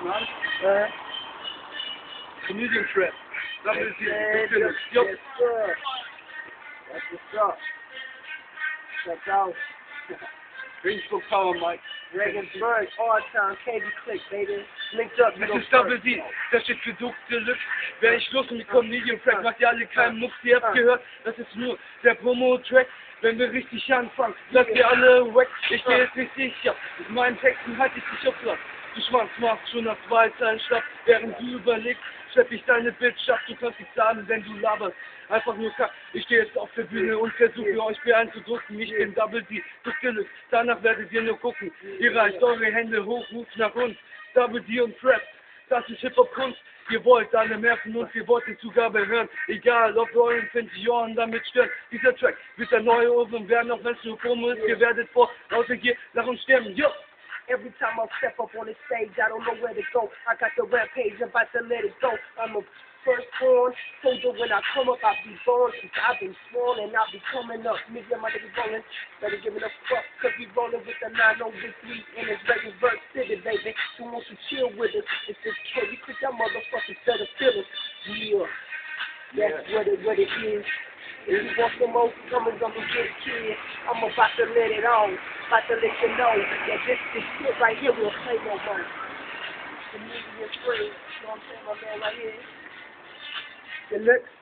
man. Comedian trip. That is it. Yes, sir. That's what's up. Check out. Regensburg Power, Mike. Regensburg, All-Time, KB Click, baby. Linked up, you Das go ist Double first. D, das steht für Duck Deluxe. Wer ich los und die Comedian Track, macht ihr alle keinen Mucks, ihr habt gehört, das ist nur der Promo-Track. Wenn wir richtig anfangen, lasst ihr alle weg. Ich stehe jetzt nicht sicher, mit meinen Texten halte ich dich auf Platz. Du Schwanz machst schon nach 2 Zeilen schlapp, während du überlegst, schlepp ich deine Bitch ab, du kannst nichts sagen, wenn du laberst. Einfach nur kack. Ich stehe jetzt auf der Bühne und versuche euch beeindrucken. Ich bin Double D, Duck Deluxe. Danach werdet ihr nur gucken. Ihr reißt eure Hände hoch, ruft nach uns. Double D und Trap, das ist Hip-Hop-Kunst. Ihr wollt alle mehr von uns, ihr wollt die Zugabe hören. Egal, ob wir euren 20 Jahren damit stören. Dieser Track wird der neue Ofen werden, auch wenn es nur Promo ist. Ihr werdet vor lauter Gier nach uns sterben. Yo! Every time I step up on the stage, I don't know where to go. I got the rampage, I'm about to let it go. I'm a firstborn, told you when I come up, I'll be born. Since I've been sworn and I'll be coming up. Me and my niggas rolling, better give it a fuck, cause we rolling with the 903 in this Regensburg City, baby. Who wants to chill with us? It's this kid, we quit that motherfucking set of feelings. Yeah, that's what it is. If you want some more, come and get kid. I'm about to let it on. About to let you know that this shit right here will play no more. The media is free. You know what I'm saying, my man right here? Deluxe.